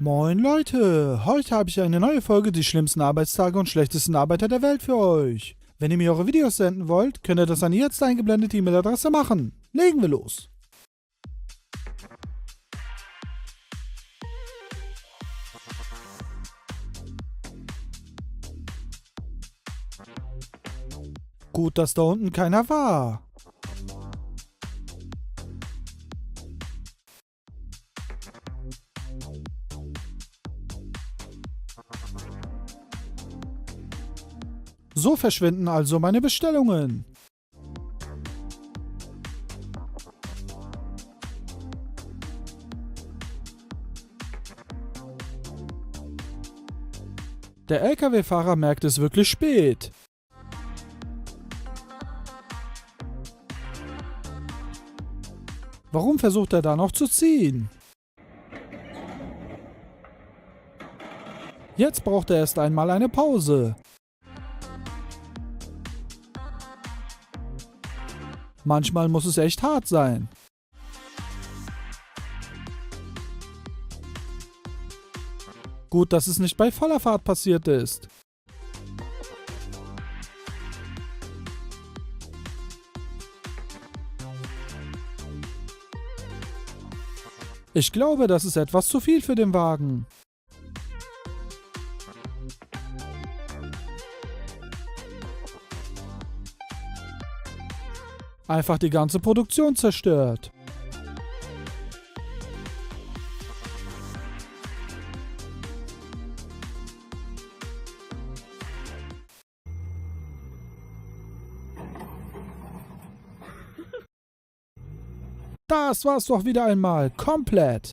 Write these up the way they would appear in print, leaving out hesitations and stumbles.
Moin Leute, heute habe ich eine neue Folge die schlimmsten Arbeitstage und schlechtesten Arbeiter der Welt für euch. Wenn ihr mir eure Videos senden wollt, könnt ihr das an die jetzt eingeblendete E-Mail-Adresse machen. Legen wir los. Gut, dass da unten keiner war. So verschwinden also meine Bestellungen. Der LKW-Fahrer merkt es wirklich spät. Warum versucht er da noch zu ziehen? Jetzt braucht er erst einmal eine Pause. Manchmal muss es echt hart sein. Gut, dass es nicht bei voller Fahrt passiert ist. Ich glaube, das ist etwas zu viel für den Wagen. Einfach die ganze Produktion zerstört. Das war's doch wieder einmal. Komplett.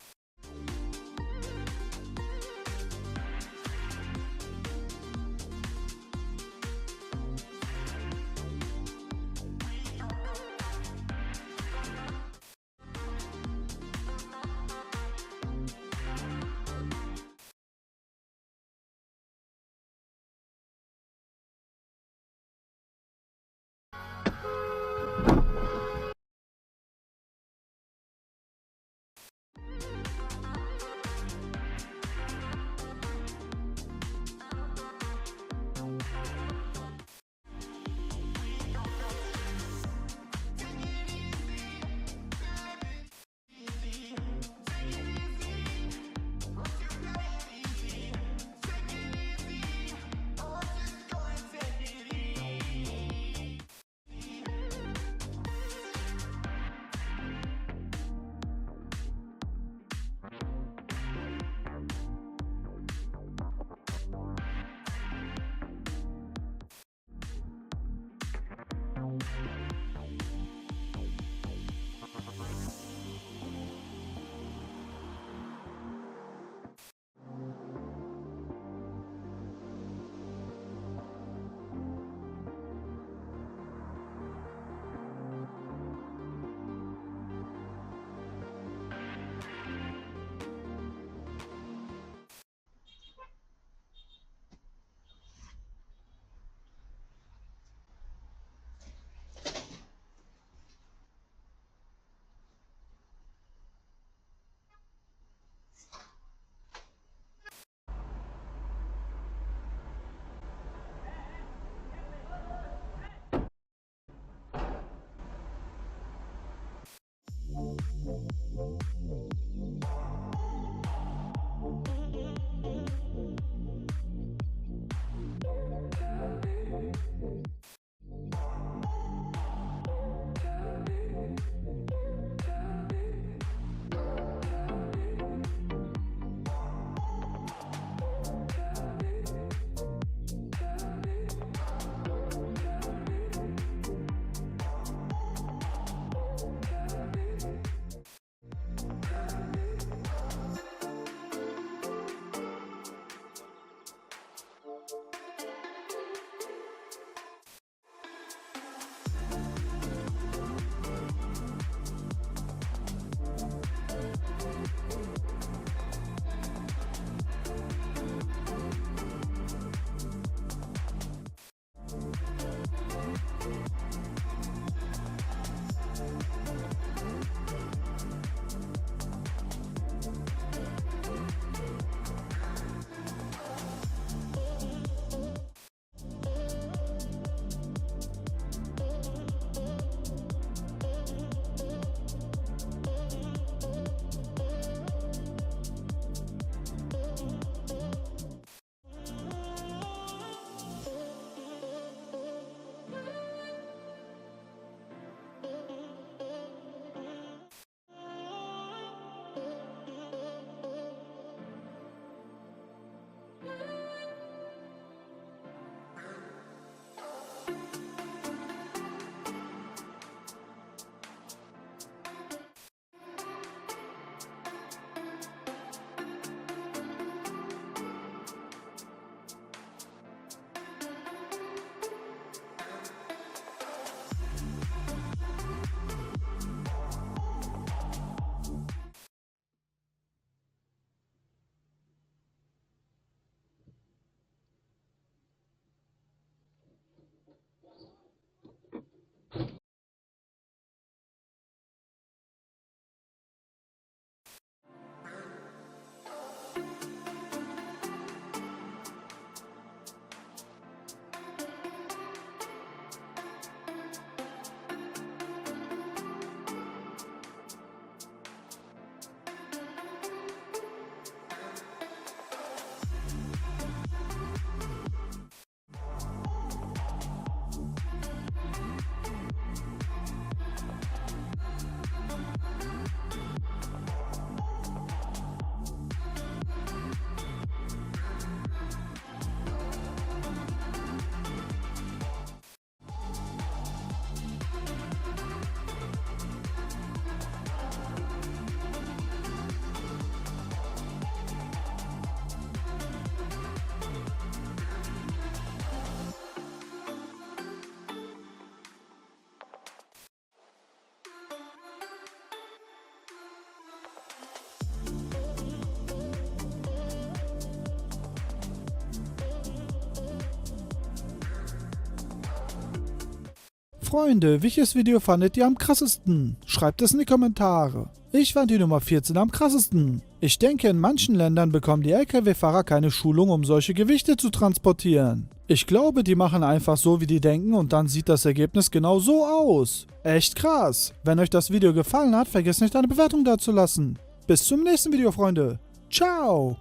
Freunde, welches Video fandet ihr am krassesten? Schreibt es in die Kommentare. Ich fand die Nummer 14 am krassesten. Ich denke, in manchen Ländern bekommen die LKW-Fahrer keine Schulung, um solche Gewichte zu transportieren. Ich glaube, die machen einfach so, wie die denken, und dann sieht das Ergebnis genau so aus. Echt krass. Wenn euch das Video gefallen hat, vergesst nicht eine Bewertung dazulassen. Bis zum nächsten Video, Freunde. Ciao.